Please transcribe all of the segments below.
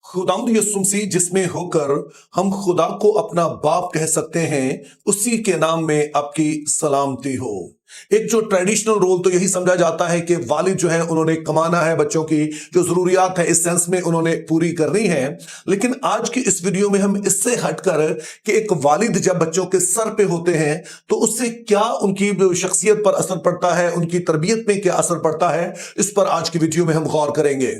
खुदावंद यीशु मसीह जिसमें होकर हम खुदा को अपना बाप कह सकते हैं, उसी के नाम में आपकी सलामती हो। एक जो ट्रेडिशनल रोल तो यही समझा जाता है कि वालिद जो है उन्होंने कमाना है, बच्चों की जो जरूरियात है इस सेंस में उन्होंने पूरी करनी है। लेकिन आज की इस वीडियो में हम इससे हटकर कि एक वालिद जब बच्चों के सर पे होते हैं तो उससे क्या उनकी शख्सियत पर असर पड़ता है, उनकी तरबियत में क्या असर पड़ता है, इस पर आज की वीडियो में हम गौर करेंगे।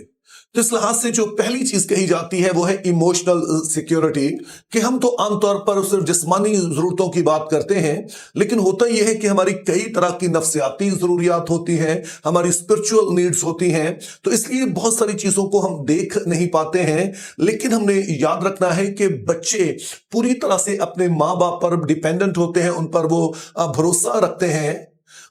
तो इस लिहाज से जो पहली चीज कही जाती है वो है इमोशनल सिक्योरिटी, कि हम तो आमतौर पर सिर्फ जिस्मानी जरूरतों की बात करते हैं, लेकिन होता यह है कि हमारी कई तरह की नफ्सियाती जरूरियात होती हैं, हमारी स्पिरिचुअल नीड्स होती हैं। तो इसलिए बहुत सारी चीजों को हम देख नहीं पाते हैं, लेकिन हमने याद रखना है कि बच्चे पूरी तरह से अपने माँ बाप पर डिपेंडेंट होते हैं, उन पर वो भरोसा रखते हैं।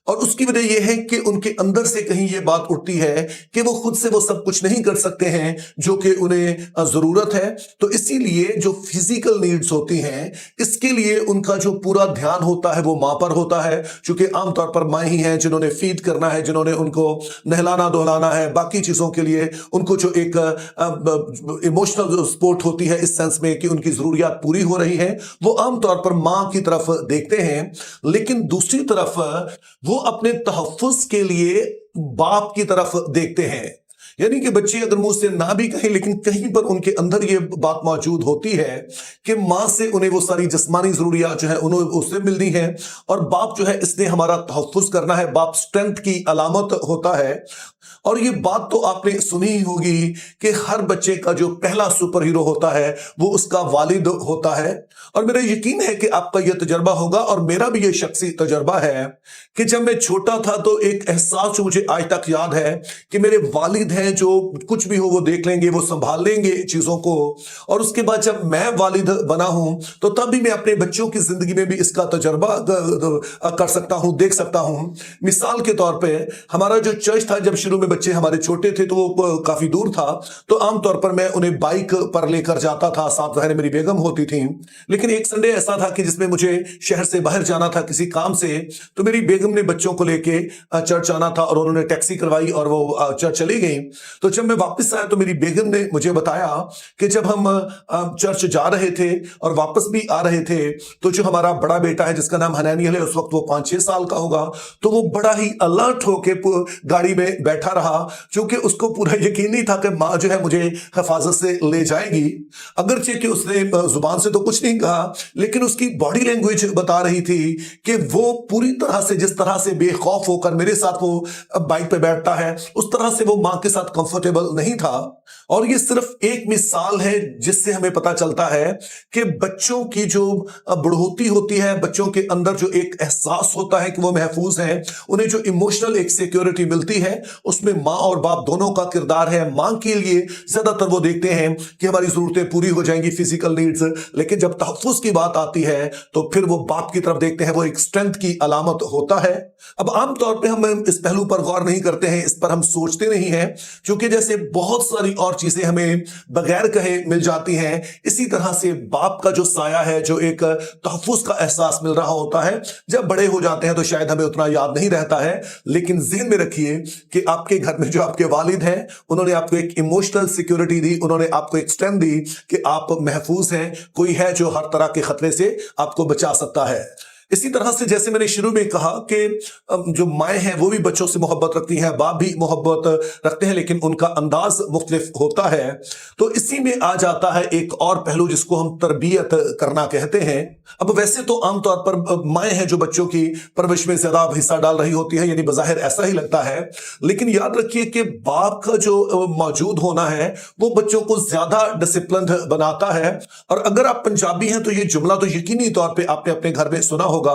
और उसकी वजह यह है कि उनके अंदर से कहीं ये बात उठती है कि वो खुद से वो सब कुछ नहीं कर सकते हैं जो कि उन्हें जरूरत है। तो इसीलिए जो फिजिकल नीड्स होती हैं, इसके लिए उनका जो पूरा ध्यान होता है वो माँ पर होता है, क्योंकि आमतौर पर माँ ही हैं जिन्होंने फीड करना है, जिन्होंने उनको नहलाना धुलाना है, बाकी चीजों के लिए उनको जो एक इमोशनल सपोर्ट होती है इस सेंस में कि उनकी जरूरियात पूरी हो रही है, वो आमतौर पर माँ की तरफ देखते हैं। लेकिन दूसरी तरफ वो अपने तहफ्फुज के लिए बाप की तरफ देखते हैं। यानी कि बच्चे अगर मुंह से ना भी कहें, लेकिन कहीं पर उनके अंदर ये बात मौजूद होती है कि माँ से उन्हें वो सारी जिस्मानी जरूरियात जो है उन्हें उससे मिलनी है, और बाप जो है इसने हमारा तहफ्फुज करना है। बाप स्ट्रेंथ की अलामत होता है। और ये बात तो आपने सुनी ही होगी कि हर बच्चे का जो पहला सुपर हीरो होता है वो उसका वालिद होता है। और मेरा यकीन है कि आपका यह तजर्बा होगा, और मेरा भी ये शख्सी तजर्बा है कि जब मैं छोटा था तो एक एहसास मुझे आज तक याद है कि मेरे वालिद हैं जो कुछ भी हो वो देख लेंगे, वो संभाल लेंगे चीजों को। और उसके बाद जब मैं वालिद बना हूं तो तब भी मैं अपने बच्चों की जिंदगी में भी इसका तजर्बा कर सकता हूं, देख सकता हूं। मिसाल के तौर पे हमारा जो चर्च था, जब शुरू में बच्चे हमारे छोटे थे तो वो काफी दूर था, तो आमतौर पर मैं उन्हें बाइक पर लेकर जाता था, साथ ज़ाहिर मेरी बेगम होती थी। लेकिन एक संडे ऐसा था कि जिसमें मुझे शहर से बाहर जाना था किसी काम से, तो मेरी बेगम ने बच्चों को लेके चर्च आना था और उन्होंने टैक्सी करवाई और वो चर्च चली गई। तो जब मैं वापस आया तो मेरी बेगम ने मुझे बताया कि जब हम चर्च जा रहे थे और वापस भी आ रहे थे, तो जो हमारा बड़ा बेटा है जिसका नाम हनैनियल है, उस वक्त वो 5-6 साल का होगा, तो वो बड़ा ही अलर्ट होके गाड़ी में बैठा रहा, क्योंकि उसको पूरा यकीन नहीं था कि माँ जो है मुझे हिफाजत से ले जाएगी। अगरचे कि उसने जुबान से तो कुछ नहीं कहा, लेकिन उसकी बॉडी लैंग्वेज बता रही थी कि वो पूरी तरह से, जिस तरह से बेखौफ होकर मेरे साथ वो बाइक पे बैठता है, उस तरह से वो माँ के साथ कंफर्टेबल नहीं था। और ये सिर्फ एक मिसाल है जिससे हमें पता चलता है कि बच्चों की जो बढ़ोतरी होती है, बच्चों के अंदर जो एक एहसास होता है कि वो महफूज हैं, उन्हें जो इमोशनल एक सिक्योरिटी मिलती है, उसमें माँ और बाप दोनों का किरदार है। माँ के लिए ज्यादातर वो देखते हैं कि हमारी जरूरतें पूरी हो जाएंगी, फिजिकल नीड्स, लेकिन जब तहफ्फुज की बात आती है तो फिर वो बाप की तरफ देखते हैं, वो एक स्ट्रेंथ की अलामत होता है। अब आमतौर पे हम इस पहलू पर गौर नहीं करते हैं, इस पर हम सोचते नहीं हैं, क्योंकि जैसे बहुत सारी और चीजें हमें बगैर कहे मिल जाती हैं, इसी तरह से बाप का जो साया है, जो एक तहफ्फुज का एहसास मिल रहा होता है, जब बड़े हो जाते हैं तो शायद हमें उतना याद नहीं रहता है। लेकिन ज़हन में रखिए कि आपके घर में जो आपके वालिद हैं, उन्होंने आपको एक इमोशनल सिक्योरिटी दी, उन्होंने आपको एक स्ट्रेंथ दी कि आप महफूज हैं, कोई है जो हर तरह के खतरे से आपको बचा सकता है। इसी तरह से जैसे मैंने शुरू में कहा कि जो माएँ हैं वो भी बच्चों से मोहब्बत रखती हैं, बाप भी मोहब्बत रखते हैं, लेकिन उनका अंदाज मुख्तलिफ होता है। तो इसी में आ जाता है एक और पहलू जिसको हम तरबियत करना कहते हैं। अब वैसे तो आमतौर पर माएँ हैं जो बच्चों की परवरिश में ज्यादा हिस्सा डाल रही होती है, यानी बज़ाहिर ऐसा ही लगता है, लेकिन याद रखिए कि बाप का जो मौजूद होना है वो बच्चों को ज्यादा डिसिप्लिन्ड बनाता है। और अगर आप पंजाबी हैं तो ये जुमला तो यकीनी तौर पे आपने अपने घर में सुना होगा,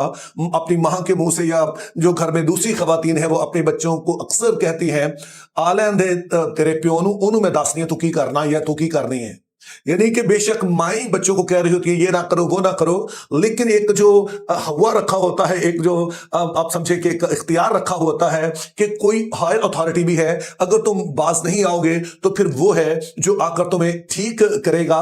अपनी मां के मुंह से, या जो घर में दूसरी खवातीन है वो अपने बच्चों को अक्सर कहती हैं, आ लैंदे तेरे प्यो नूं, ओनू मैं दसनी है तू की करना या तू की करनी है। यानी कि बेशक माई बच्चों को कह रही होती है ये ना करो वो ना करो, लेकिन एक जो हवा रखा होता है, एक जो आप समझे कि एक इख्तियार रखा होता है कि कोई हायर अथॉरिटी भी है, अगर तुम बाज नहीं आओगे तो फिर वो है जो आकर तुम्हें ठीक करेगा।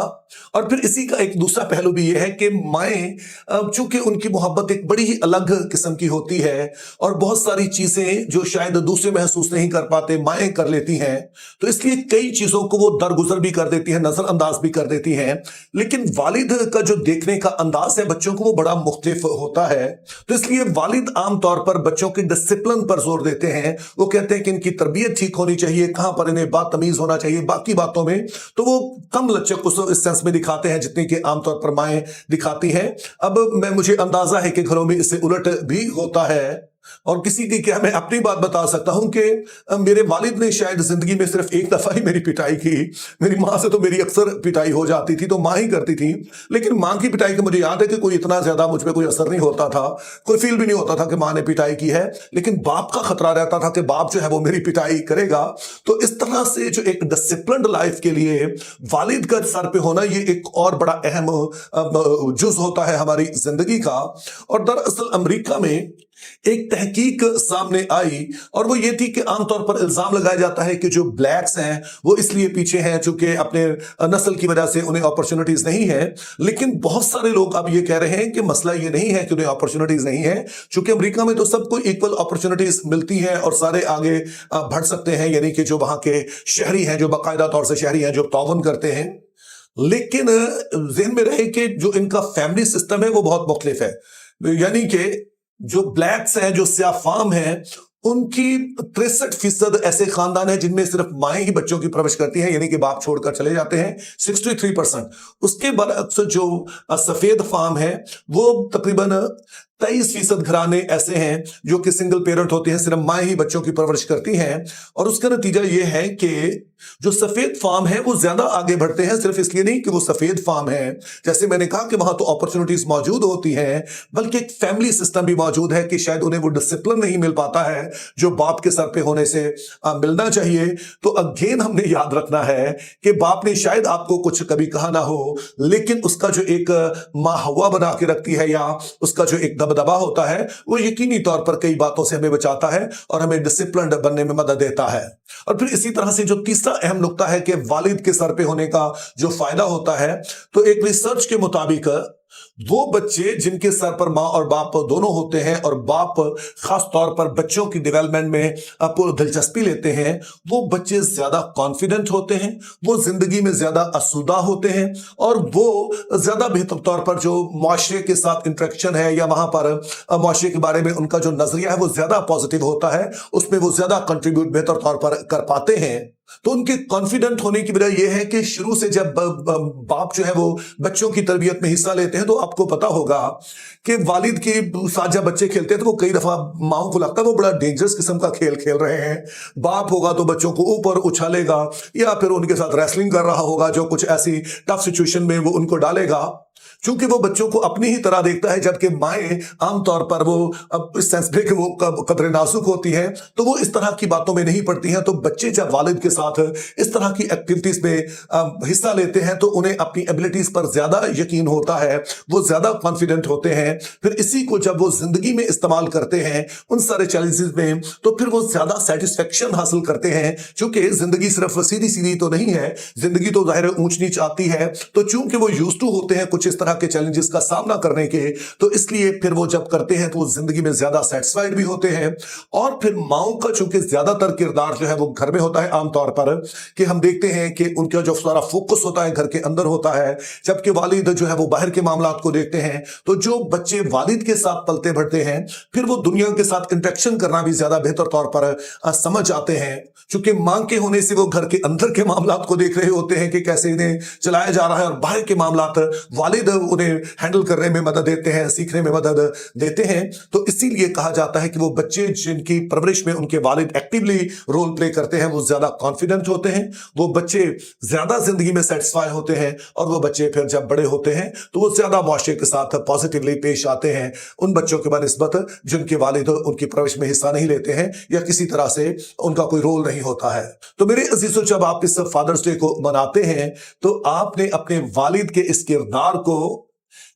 और फिर इसी का एक दूसरा पहलू भी ये है कि माएँ चूंकि उनकी मोहब्बत एक बड़ी ही अलग किस्म की होती है और बहुत सारी चीजें जो शायद दूसरे महसूस नहीं कर पाते माएँ कर लेती हैं, तो इसलिए कई चीजों को वो दरगुजर भी कर देती हैं, नजरअंदाज भी कर देती हैं। लेकिन वालिद का जो देखने का अंदाज है बच्चों को वो बड़ा मुख्तलिफ होता है। तो इसलिए वालिद आमतौर पर बच्चों के डिसिप्लिन पर जोर देते हैं। वो कहते हैं कि इनकी तरबियत ठीक होनी चाहिए, कहां पर इन्हें बातमीज होना चाहिए, बाकी बातों में तो वो कम लचक उस सेंस में दिखाते हैं जितनी कि आमतौर पर माएँ दिखाती हैं। अब मुझे अंदाजा है कि घरों में इससे उलट भी होता है। और किसी की क्या मैं अपनी बात बता सकता हूं कि मेरे वालिद ने शायद जिंदगी में सिर्फ एक दफा ही मेरी पिटाई की। मेरी माँ से तो मेरी अक्सर पिटाई हो जाती थी, तो माँ ही करती थी। लेकिन माँ की पिटाई का मुझे याद है कि कोई इतना ज्यादा मुझ पर कोई असर नहीं होता था, कोई फील भी नहीं होता था कि माँ ने पिटाई की है। लेकिन बाप का खतरा रहता था कि बाप जो है वो मेरी पिटाई करेगा। तो इस तरह से जो एक डिसिप्लिन्ड लाइफ के लिए वालिद का सर पे होना ये एक और बड़ा अहम जुज होता है हमारी जिंदगी का। और दरअसल अमेरिका में एक तहकीक सामने आई और वो ये थी कि आमतौर पर इल्जाम लगाया जाता है कि जो ब्लैक्स हैं वो इसलिए पीछे हैं चूंकि अपने नस्ल की वजह से उन्हें अपॉर्चुनिटीज नहीं है। लेकिन बहुत सारे लोग अब ये कह रहे हैं कि मसला ये नहीं है कि उन्हें अपॉर्चुनिटीज नहीं है, चूंकि अमेरिका में तो सबको इक्वल अपॉर्चुनिटीज मिलती हैं और सारे आगे बढ़ सकते हैं, यानी कि जो वहां के शहरी हैं, जो बाकायदा तौर से शहरी हैं, जो ताउन करते हैं। लेकिन ज़हन में रहे कि जो इनका फैमिली सिस्टम है वो बहुत मुख्तलिफ है। यानी कि जो ब्लैक्स हैं, जो स्याफाम हैं, उनकी 63% ऐसे खानदान है जिनमें सिर्फ माएँ ही बच्चों की परवरिश करती हैं, यानी कि बाप छोड़कर चले जाते हैं, 63%। उसके बरअक्स जो सफेद फार्म है वो तकरीबन 23% घराने ऐसे हैं जो कि सिंगल पेरेंट होते हैं, सिर्फ माएँ ही बच्चों की परवरिश करती हैं। और उसका नतीजा ये है कि जो सफेद फार्म है वो ज्यादा आगे बढ़ते हैं, सिर्फ इसलिए नहीं कि वो सफेद फार्म है। जैसे मैंने कहा कि वहां तो अपॉर्चुनिटीज मौजूद होती हैं, बल्कि एक फैमिली सिस्टम भी मौजूद है कि शायद उन्हें वो डिसिप्लिन नहीं मिल पाता है जो बाप के सर पे होने से मिलना चाहिए। तो अगेन हमने याद रखना है कि बाप ने शायद आपको कुछ कभी कहा ना हो, लेकिन उसका जो एक माहवा बना के रखती है या उसका जो एक दबदबा होता है वो यकीनी तौर पर कई बातों से हमें बचाता है और हमें डिसिप्लिन्ड बनने में मदद देता है। और फिर इसी तरह से जो तीसरा अहम नुक्ता है कि वालिद के सर पे होने का जो फायदा होता है, तो एक रिसर्च के मुताबिक वो बच्चे जिनके सर पर माँ और बाप दोनों होते हैं और बाप खास तौर पर बच्चों की डेवलपमेंट में पूरी दिलचस्पी लेते हैं, वो बच्चे ज्यादा कॉन्फिडेंट होते हैं, वो जिंदगी में ज्यादा आसूदा होते हैं और वो ज्यादा बेहतर तौर पर जो मुआशरे के साथ इंटरेक्शन है या वहां पर मुआशरे के बारे में उनका जो नजरिया है वो ज्यादा पॉजिटिव होता है, उसमें वो ज्यादा कंट्रीब्यूट बेहतर तौर पर कर पाते हैं। तो उनके कॉन्फिडेंट होने की वजह यह है कि शुरू से जब बाप जो है वो बच्चों की तरबियत में हिस्सा लेते हैं, तो आपको पता होगा कि वालिद के साथ जब बच्चे खेलते हैं तो वो कई दफा माओ को लगता है वो बड़ा डेंजरस किस्म का खेल खेल रहे हैं। बाप होगा तो बच्चों को ऊपर उछालेगा या फिर उनके साथ रेसलिंग कर रहा होगा, जो कुछ ऐसी टफ सिचुएशन में वो उनको डालेगा, क्योंकि वो बच्चों को अपनी ही तरह देखता है। जबकि माएँ आमतौर पर वो इस सेंस में कि वो कदरे नाजुक होती हैं, तो वो इस तरह की बातों में नहीं पड़ती हैं। तो बच्चे जब वालिद के साथ इस तरह की एक्टिविटीज में हिस्सा लेते हैं तो उन्हें अपनी एबिलिटीज पर ज्यादा यकीन होता है, वो ज्यादा कॉन्फिडेंट होते हैं। फिर इसी को जब वो जिंदगी में इस्तेमाल करते हैं उन सारे चैलेंजेस में, तो फिर वो ज्यादा सेटिस्फेक्शन हासिल करते हैं। चूंकि जिंदगी सिर्फ सीधी सीधी तो नहीं है, जिंदगी तो जाहिर ऊंच नीच आती है। तो चूंकि वो यूज्ड टू होते हैं कुछ इस तरह के चैलेंजेस का सामना करने के, तो इसलिए फिर वो जब करते हैं तो वो जिंदगी में ज्यादा सेटिस्फाइड भी होते हैं। और फिर माओं का चूंकि ज्यादातर किरदार जो है वो घर में होता है आमतौर पर, कि हम देखते हैं कि उनका जो सारा फोकस होता है घर के अंदर होता है, जबकि वालिद जो है वो बाहर के मामलात को देखते हैं। तो जो बच्चे वालिद के साथ पलते बढ़ते हैं फिर वो दुनिया के साथ इंटरेक्शन करना भी ज्यादा बेहतर तौर पर समझ आते हैं। चूंकि मां के होने से वो घर के अंदर के मामलात को देख रहे होते हैं कि कैसे इन्हें चलाया जा रहा है, और बाहर के मामलात वालिद उन्हें हैंडल करने में मदद देते हैं, सीखने में मदद देते हैं। तो इसीलिए कहा जाता है कि वो बच्चे जिनकी परवरिश में उनके वालिद एक्टिवली रोल प्ले करते हैं वो ज्यादा कॉन्फिडेंट होते हैं, वो बच्चे ज्यादा जिंदगी में सेटिस्फाई होते हैं, और वो बच्चे फिर जब बड़े होते हैं तो वो ज्यादा मुआशरे के साथ पॉजिटिवली पेश आते हैं उन बच्चों के बनिस्बत जिनके वालिद उनकी परवरिश में हिस्सा नहीं लेते हैं या किसी तरह से उनका कोई रोल नहीं होता है। तो मेरे अजीजों, जब आप इस फादर्स डे को मनाते हैं तो आपने अपने वालिद के इस किरदार को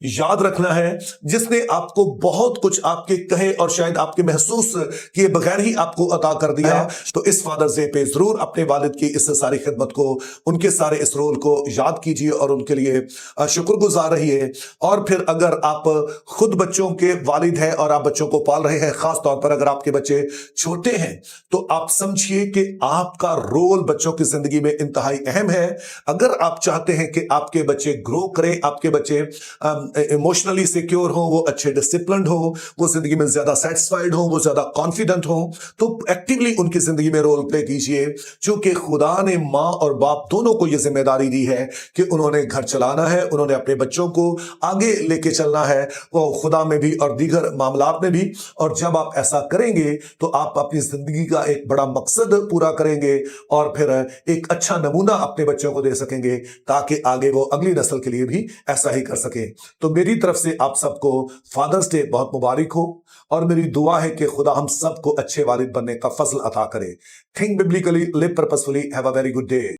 याद रखना है, जिसने आपको बहुत कुछ आपके कहे और शायद आपके महसूस किए बगैर ही आपको अता कर दिया, तो इस फादर्स डे पे जरूर अपने वालिद की इस सारी खिदमत को, उनके सारे इस रोल को याद कीजिए और उनके लिए शुक्रगुजार रहिए। और फिर अगर आप खुद बच्चों के वालिद हैं और आप बच्चों को पाल रहे हैं, खास तौर पर अगर आपके बच्चे छोटे हैं, तो आप समझिए कि आपका रोल बच्चों की जिंदगी में इंतहाई अहम है। अगर आप चाहते हैं कि आपके बच्चे ग्रो करें, आपके बच्चे इमोशनली सिक्योर हो, वो अच्छे डिसिप्लिन्ड हो, वो जिंदगी में ज्यादा सेटिस्फाइड हो, वो ज्यादा कॉन्फिडेंट हो, तो एक्टिवली उनकी जिंदगी में रोल प्ले कीजिए। क्योंकि खुदा ने माँ और बाप दोनों को यह जिम्मेदारी दी है कि उन्होंने घर चलाना है, उन्होंने अपने बच्चों को आगे लेके चलना है, वो खुदा में भी और दीगर मामलात में भी। और जब आप ऐसा करेंगे तो आप अपनी जिंदगी का एक बड़ा मकसद पूरा करेंगे और फिर एक अच्छा नमूना अपने बच्चों को दे सकेंगे, ताकि आगे वो अगली नस्ल के लिए भी ऐसा ही कर सके। तो मेरी तरफ से आप सबको फादर्स डे बहुत मुबारक हो, और मेरी दुआ है कि खुदा हम सबको अच्छे वालिद बनने का फजल अता करे। Think biblically, live purposefully, have a very good day.